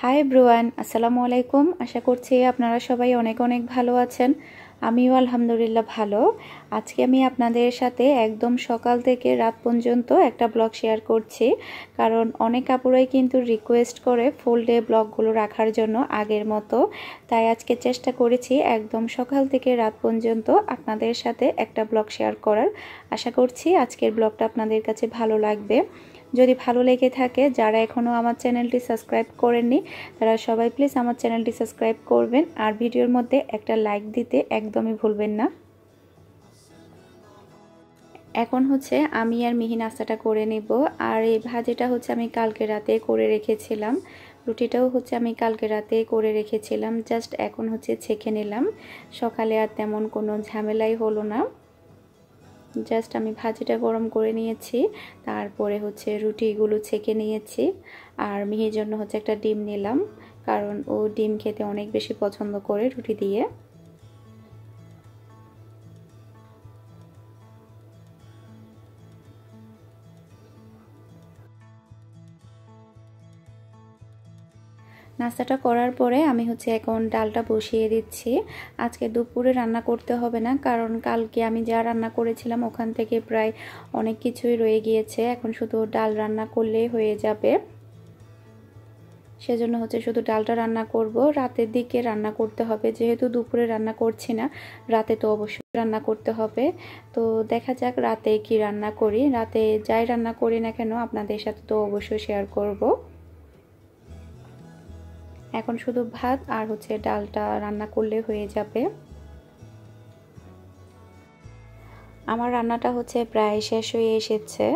Hi everyone, আসসালামু আলাইকুম। আশা করছি আপনারা সবাই অনেক অনেক ভালো আছেন। আমিও আলহামদুলিল্লাহ ভালো। আজকে আমি আপনাদের সাথে একদম সকাল থেকে রাত পর্যন্ত একটা ব্লগ শেয়ার করছি, কারণ অনেক আপুরাই কিন্তু রিকোয়েস্ট করে ফুল ডে ব্লগগুলো রাখার জন্য আগের মতো। তাই আজকে চেষ্টা করেছি একদম সকাল থেকে রাত পর্যন্ত আপনাদের সাথে একটা ব্লগ শেয়ার করার। আশা করছি আজকের ব্লগটা আপনাদের কাছে ভালো লাগবে। যদি ভালো লেগে থাকে, যারা এখনও আমার চ্যানেলটি সাবস্ক্রাইব করেননি তারা সবাই প্লিজ আমার চ্যানেলটি সাবস্ক্রাইব করবেন, আর ভিডিওর মধ্যে একটা লাইক দিতে একদমই ভুলবেন না। এখন হচ্ছে আমি আর মিহি নাস্তাটা করে নেব। আর এই ভাজিটা হচ্ছে আমি কালকে রাতে করে রেখেছিলাম, রুটিটাও হচ্ছে আমি কালকে রাতে করে রেখেছিলাম, জাস্ট এখন হচ্ছে ছেঁকে নিলাম। সকালে আর তেমন কোনো ঝামেলাই হলো না, জাস্ট আমি ভাজিটা গরম করে নিয়েছি, তারপরে হচ্ছে রুটিগুলো ছেঁকে নিয়েছি। আর মিহির জন্য হচ্ছে একটা ডিম নিলাম, কারণ ও ডিম খেতে অনেক বেশি পছন্দ করে রুটি দিয়ে। নাস্তাটা করার পরে আমি হচ্ছে এখন ডালটা বসিয়ে দিচ্ছি। আজকে দুপুরে রান্না করতে হবে না, কারণ কালকে আমি যা রান্না করেছিলাম ওখান থেকে প্রায় অনেক কিছুই রয়ে গিয়েছে। এখন শুধু ডাল রান্না করলেই হয়ে যাবে, সেজন্য হচ্ছে শুধু ডালটা রান্না করব। রাতের দিকে রান্না করতে হবে, যেহেতু দুপুরে রান্না করছি না, রাতে তো অবশ্যই রান্না করতে হবে। তো দেখা যাক রাতে কি রান্না করি। রাতে যাই রান্না করি না কেন আপনাদের সাথে তো অবশ্যই শেয়ার করব। এখন শুধু ভাত আর হচ্ছে ডালটা রান্না করলে হয়ে যাবে। আমার রান্নাটা হচ্ছে প্রায় শেষ হয়ে এসেছে,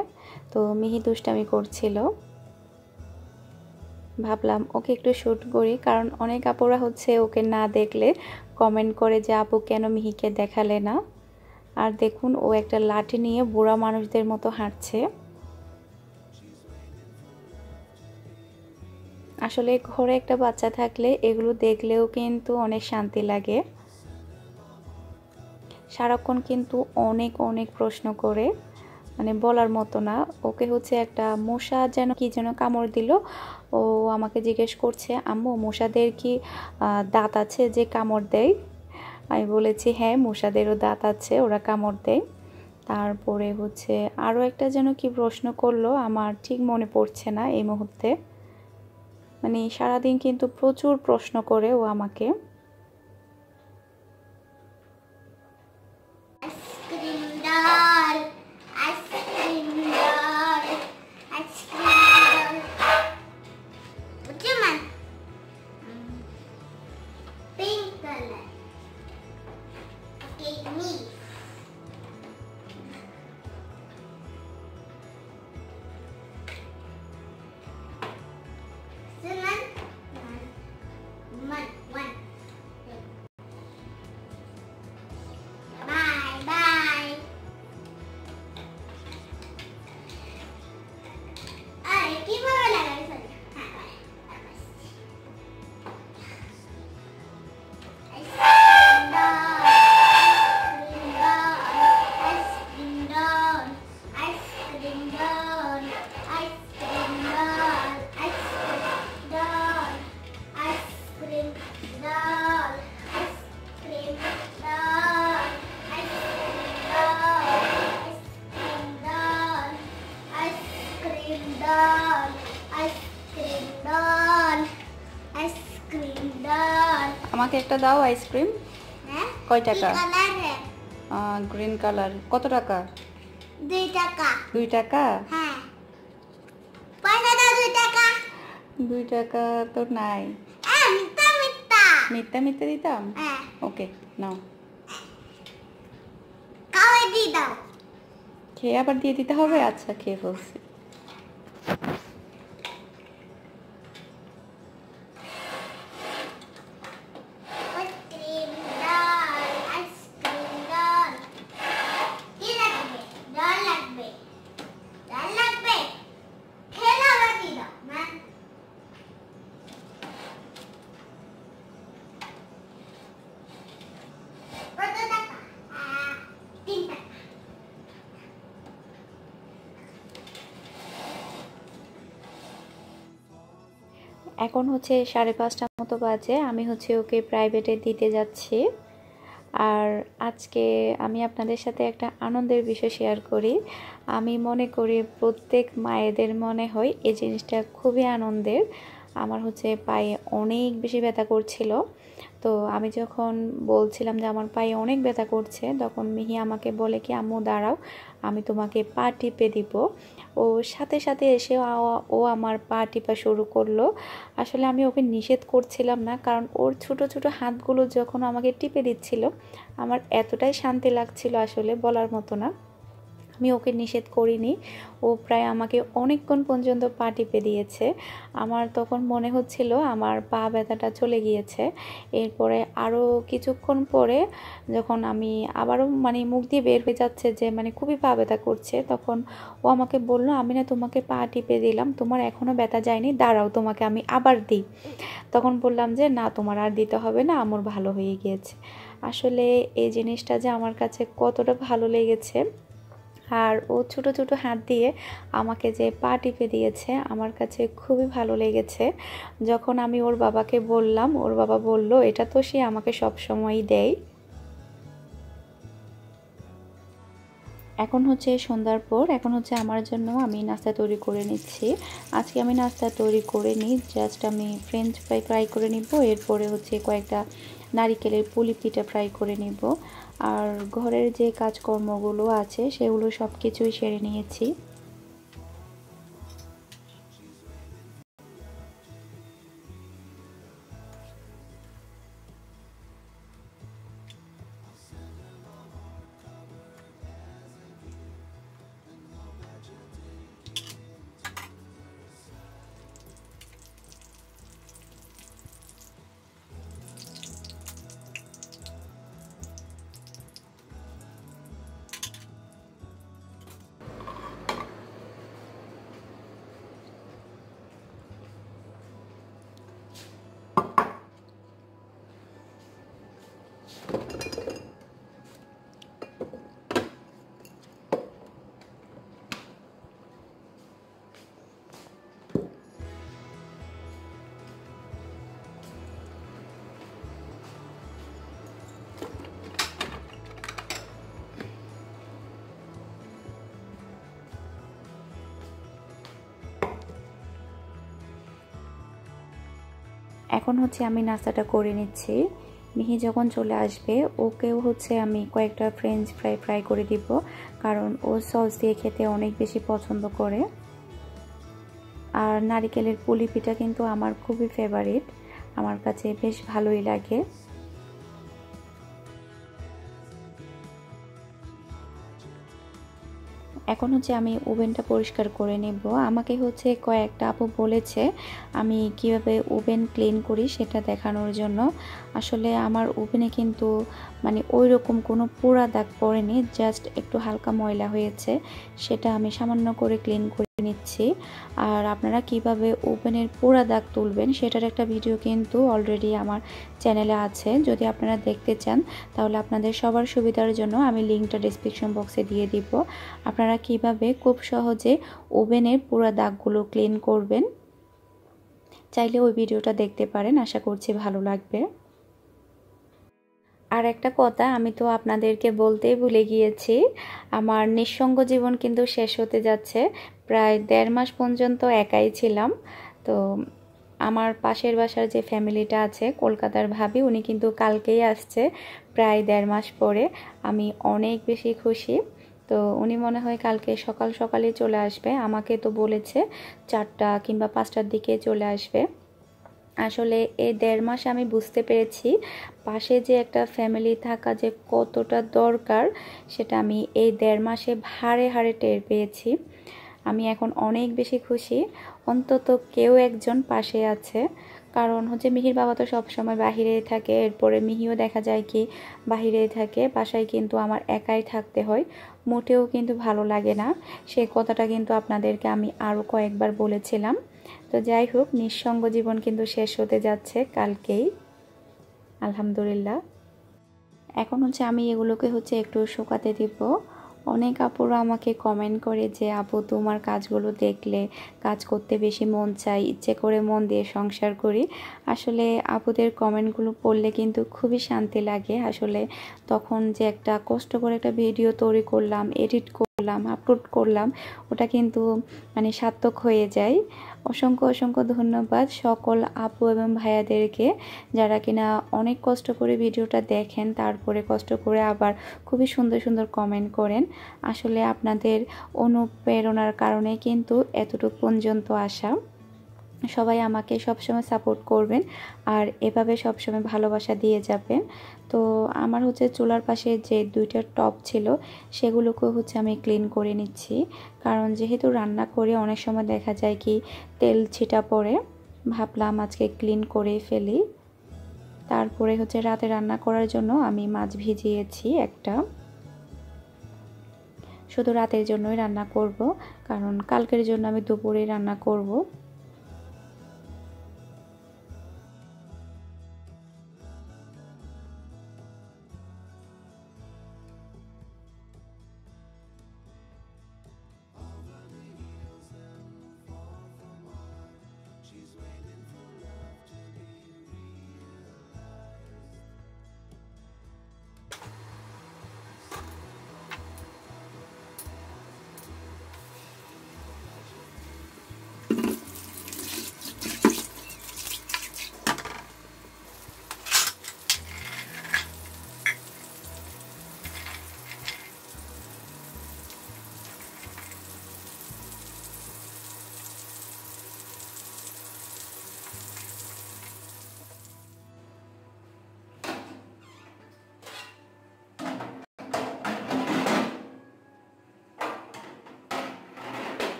তো মিহি দুষ্টামি করছিল, ভাবলাম ওকে একটু শ্যুট করি, কারণ অনেক আপুরা হচ্ছে ওকে না দেখলে কমেন্ট করে যে আপু কেন মিহিকে দেখালে না। আর দেখুন ও একটা লাঠি নিয়ে বুড়া মানুষদের মতো হাঁটছে। আসলে ঘরে একটা বাচ্চা থাকলে এগুলো দেখলেও কিন্তু অনেক শান্তি লাগে। সারাক্ষণ কিন্তু অনেক অনেক প্রশ্ন করে, মানে বলার মতো না। ওকে হচ্ছে একটা মশা যেন কি যেন কামড় দিল, ও আমাকে জিজ্ঞেস করছে আম্মু মশাদের কি দাঁত আছে যে কামড় দেয়। আমি বলেছি হ্যাঁ, মশাদেরও দাঁত আছে, ওরা কামড় দেয়। তারপরে হচ্ছে আরও একটা যেন কি প্রশ্ন করলো, আমার ঠিক মনে পড়ছে না এই মুহূর্তে। মানে সারাদিন কিন্তু প্রচুর প্রশ্ন করে ও আমাকে। আমাকে একটা দাও আইসক্রিম। কয় টাকা? Green colour. কত টাকা? 2 টাকা। 2 টাকা? হ্যাঁ। পয়সা দাও 2 টাকা। 2 টাকা তো নাই। মিথ্যা মিথ্যা। মিথ্যা মিথ্যা দিতাম? হ্যাঁ। ওকে নাও। খাওয়াই দিয়ে দাও। খেয়ে আবার দিয়ে দিতে হবে? আচ্ছা খেয়ে বলছি। এখন হচ্ছে 5:30 মতো বাজে, আমি হচ্ছে ওকে প্রাইভেটে দিতে যাচ্ছি। আর আজকে আমি আপনাদের সাথে একটা আনন্দের বিষয় শেয়ার করি। আমি মনে করি প্রত্যেক মায়েদের মনে হয় এই জিনিসটা খুবই আনন্দের। আমার হচ্ছে পায়ে অনেক বেশি ব্যথা করছিল, তো আমি যখন বলছিলাম যে আমার পায়ে অনেক ব্যথা করছে, তখন মিহি আমাকে বলে কি, আম্মু দাঁড়াও, আমি তোমাকে পা টিপে দিব। ও সাথে সাথে এসে ও আমার পা টিপা শুরু করলো। আসলে আমি ওকে নিষেধ করছিলাম না, কারণ ওর ছোট ছোট হাতগুলো যখন আমাকে টিপে দিচ্ছিল, আমার এতটাই শান্তি লাগছিল আসলে বলার মতো না। আমি ওকে নিষেধ করিনি, ও প্রায় আমাকে অনেকক্ষণ পর্যন্ত পা টিপে দিয়েছে। আমার তখন মনে হচ্ছিল আমার পা ব্যথাটা চলে গিয়েছে। এরপরে আরও কিছুক্ষণ পরে যখন আমি আবারও মুখ দিয়ে বের হয়ে যাচ্ছে যে খুবই পা ব্যথা করছে, তখন ও আমাকে বলল, আমি না তোমাকে পা টিপে দিলাম, তোমার এখনও ব্যথা যায়নি, দাঁড়াও তোমাকে আমি আবার দিই। তখন বললাম যে না, তোমার আর দিতে হবে না, আমার ভালো হয়ে গিয়েছে। আসলে এই জিনিসটা যে আমার কাছে কতটা ভালো লেগেছে। আর ও ছোট ছোট হাত দিয়ে আমাকে যে পা টিপে দিয়েছে, আমার কাছে খুবই ভালো লেগেছে। যখন আমি ওর বাবাকে বললাম, ওর বাবা বলল এটা তো সে আমাকে সব সময়ই দেয়। এখন হচ্ছে সন্ধ্যার পর, এখন হচ্ছে আমার জন্য আমি নাস্তা তৈরি করে নিচ্ছি। আজকে আমি নাস্তা তৈরি করে নিই, জাস্ট আমি ফ্রেঞ্চ ফ্রাই করে নিব, এরপরে হচ্ছে কয়েকটা নারিকেলের পুলি পিঠা ফ্রাই করে নিব। আর ঘরের যে কাজকর্মগুলো আছে সেগুলো সব কিছুই সেরে নিয়েছি। এখন হচ্ছে আমি নাস্তাটা করে নিচ্ছি। মিহি যখন চলে আসবে, ওকেও হচ্ছে আমি কয়েকটা ফ্রেঞ্চ ফ্রাই করে দিব, কারণ ও সস দিয়ে খেতে অনেক বেশি পছন্দ করে। আর নারিকেলের পুলি পিঠা কিন্তু আমার খুবই ফেভারিট, আমার কাছে বেশ ভালোই লাগে। এখন হচ্ছে আমি ওভেনটা পরিষ্কার করে নেব। আমাকে হচ্ছে কয়েকটা আপু বলেছে আমি কিভাবে ওভেন ক্লিন করি সেটা দেখানোর জন্য। আসলে আমার ওভেনে কিন্তু ওই রকম কোনো পোড়া দাগ পড়েনি, জাস্ট একটু হালকা ময়লা হয়েছে, সেটা আমি সামান্য করে ক্লিন করে নিচ্ছি। আর আপনারা কিভাবে ওভেনের পোড়া দাগ তুলবেন সেটার একটা ভিডিও কিন্তু অলরেডি আমার চ্যানেলে আছে, যদি আপনারা দেখতে চান তাহলে আপনাদের সবার সুবিধার জন্য আমি লিঙ্কটা ডেসক্রিপশন বক্সে দিয়ে দিব। আপনারা কিভাবে খুব সহজে ওভেনের পোড়া দাগগুলো ক্লিন করবেন, চাইলে ওই ভিডিওটা দেখতে পারেন, আশা করছি ভালো লাগবে। আর একটা কথা আমি তো আপনাদেরকে বলতেই ভুলে গিয়েছি, আমার নিঃসঙ্গ জীবন কিন্তু শেষ হতে যাচ্ছে। প্রায় 1.5 মাস পর্যন্ত একাই ছিলাম। তো আমার পাশের বাসার যে ফ্যামিলিটা আছে, কলকাতার ভাবি, উনি কিন্তু কালকেই আসছে, প্রায় 1.5 মাস পরে। আমি অনেক বেশি খুশি। তো উনি মনে হয় কালকে সকাল সকালে চলে আসবে, আমাকে তো বলেছে 4টা কিংবা 5টার দিকে চলে আসবে। আসলে এই 1.5 মাস আমি বুঝতে পেরেছি পাশে যে একটা ফ্যামিলি থাকা যে কতটা দরকার, সেটা আমি এই 1.5 মাসে হাড়ে হাড়ে টের পেয়েছি। আমি এখন অনেক বেশি খুশি, অন্তত কেউ একজন পাশে আছে। কারণ হচ্ছে মিহির বাবা তো সবসময় বাহিরেই থাকে, এরপরে মিহিও দেখা যায় কি বাহিরেই থাকে, বাসায় কিন্তু আমার একাই থাকতে হয়, মোটেও কিন্তু ভালো লাগে না। সেই কথাটা কিন্তু আপনাদেরকে আমি আরও কয়েকবার বলেছিলাম। তো যাই হোক, নিঃসঙ্গ জীবন কিন্তু শেষ হতে যাচ্ছে কালকেই, আলহামদুলিল্লাহ। এখন হচ্ছে আমি এগুলোকে হচ্ছে একটু শুকাতে দিব। অনেক আপুরা আমাকে কমেন্ট করে যে আপু তোমার কাজগুলো দেখলে কাজ করতে বেশি মন চাই, ইচ্ছে করে মন দিয়ে সংসার করি। আসলে আপুদের কমেন্টগুলো পড়লে কিন্তু খুবই শান্তি লাগে। আসলে তখন যে একটা কষ্ট করে একটা ভিডিও তৈরি করলাম, এডিট করলাম, আপলোড করলাম, ওটা কিন্তু মানে সার্থক হয়ে যায়। অসংখ্য অসংখ্য ধন্যবাদ সকল আপু এবং ভাইয়াদেরকে, যারা কিনা অনেক কষ্ট করে ভিডিওটা দেখেন, তারপরে কষ্ট করে আবার খুবই সুন্দর সুন্দর কমেন্ট করেন। আসলে আপনাদের অনুপ্রেরণার কারণে কিন্তু এতটুকু পর্যন্ত আসা। সবাই আমাকে সবসময় সাপোর্ট করবেন আর এভাবে সবসময় ভালোবাসা দিয়ে যাবেন। তো আমার হচ্ছে চুলার পাশে যে দুইটা টপ ছিল সেগুলোকে হচ্ছে আমি ক্লিন করে নিচ্ছি, কারণ যেহেতু রান্না করে অনেক সময় দেখা যায় কি তেল ছিটা পড়ে, ভাবলাম আজকে ক্লিন করে ফেলি। তারপরে হচ্ছে রাতে রান্না করার জন্য আমি মাছ ভিজিয়েছি একটা, শুধু রাতের জন্যই রান্না করব, কারণ কালকের জন্য আমি দুপুরে রান্না করব।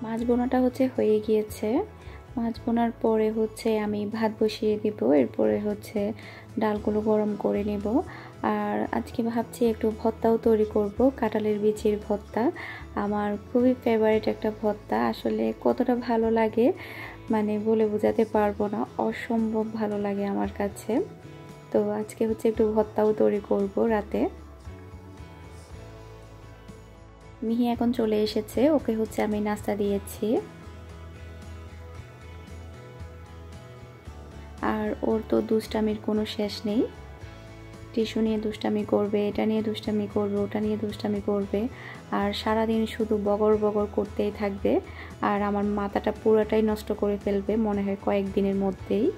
মাছ বোনাটা হচ্ছে হয়ে গিয়েছে। মাছ বোনার পরে হচ্ছে আমি ভাত বসিয়ে দিব, এরপরে হচ্ছে ডালগুলো গরম করে নেব। আর আজকে ভাবছি একটু ভর্তাও তৈরি করব, কাঁঠালের বিচির ভর্তা। আমার খুবই ফেভারিট একটা ভর্তা, আসলে কতটা ভালো লাগে মানে বলে বোঝাতে পারবো না, অসম্ভব ভালো লাগে আমার কাছে। তো আজকে হচ্ছে একটু ভর্তাও তৈরি করব রাতে। মিহি এখন চলে এসেছে, ওকে হচ্ছে আমি নাস্তা দিয়েছি। আর ওর তো দুষ্টামির কোনো শেষ নেই, টিস্যু নিয়ে দুষ্টামি করবে, এটা নিয়ে দুষ্টামি করবে, ওটা নিয়ে দুষ্টামি করবে, আর সারাদিন শুধু বগর বগর করতেই থাকবে। আর আমার মাথাটা পুরোটাই নষ্ট করে ফেলবে মনে হয় কয়েকদিনের মধ্যেই।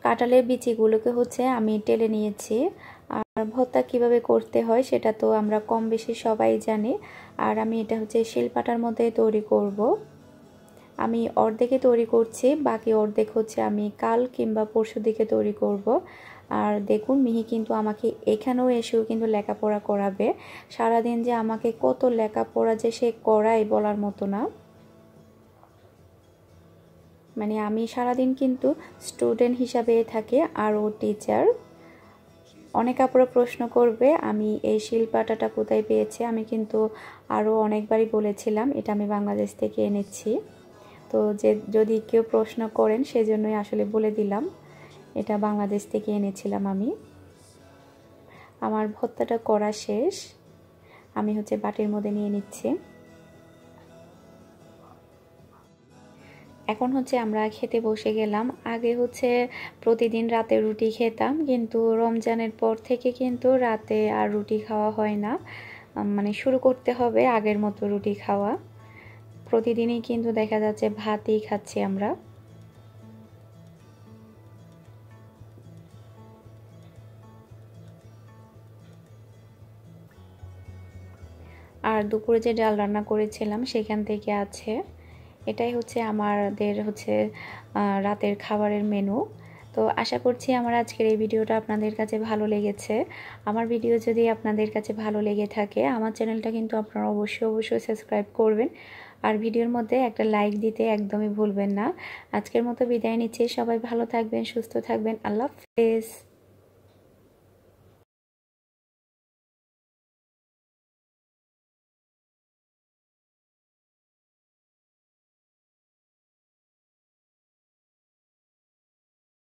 কাঁঠালের বিচিগুলোকে হচ্ছে আমি টেলে নিয়েছি। আর ভর্তা কিভাবে করতে হয় সেটা তো আমরা কম বেশি সবাই জানি। আর আমি এটা হচ্ছে শিলপাটার মধ্যে তৈরি করব। আমি অর্ধেকে তৈরি করছি, বাকি অর্ধেক হচ্ছে আমি কাল কিংবা পরশু দিকে তৈরি করব। আর দেখুন মিহি কিন্তু আমাকে এখানেও এসেও কিন্তু লেখাপড়া করাবে। সারাদিন যে আমাকে কত লেখাপড়া যে সে করায় বলার মতো না। মানে আমি সারাদিন কিন্তু স্টুডেন্ট হিসাবে থাকি আর ও টিচার। অনেক আপুরা প্রশ্ন করবে আমি এই শিলপাটাটা কোথায় পেয়েছি। আমি কিন্তু আরও অনেকবারই বলেছিলাম এটা আমি বাংলাদেশ থেকে এনেছি। তো যে যদি কেউ প্রশ্ন করেন সেজন্যই আসলে বলে দিলাম এটা বাংলাদেশ থেকে এনেছিলাম আমি। আমার ভর্তাটা করা শেষ, আমি হচ্ছে বাটির মধ্যে নিয়ে নিচ্ছি। এখন হচ্ছে আমরা খেতে বসে গেলাম। আগে হচ্ছে প্রতিদিন রাতে রুটি খেতাম, কিন্তু রমজানের পর থেকে কিন্তু রাতে আর রুটি খাওয়া হয় না। মানে শুরু করতে হবে আগের মতো রুটি খাওয়া। প্রতিদিনই কিন্তু দেখা যাচ্ছে ভাতই খাচ্ছি আমরা। আর দুপুরে যে ডাল রান্না করেছিলাম সেখান থেকে আছে। এটাই হচ্ছে আমাদের রাতের খাবারের মেনু। তো আশা করছি আমার আজকের এই ভিডিওটা আপনাদের কাছে ভালো লেগেছে। আমার ভিডিও যদি আপনাদের কাছে ভালো লেগে থাকে আমার চ্যানেলটা কিন্তু আপনারা অবশ্যই সাবস্ক্রাইব করবেন, আর ভিডিওর মধ্যে একটা লাইক দিতে একদমই ভুলবেন না। আজকের মতো বিদায় নিচ্ছি, সবাই ভালো থাকবেন, সুস্থ থাকবেন, আল্লাহ হাফেজ।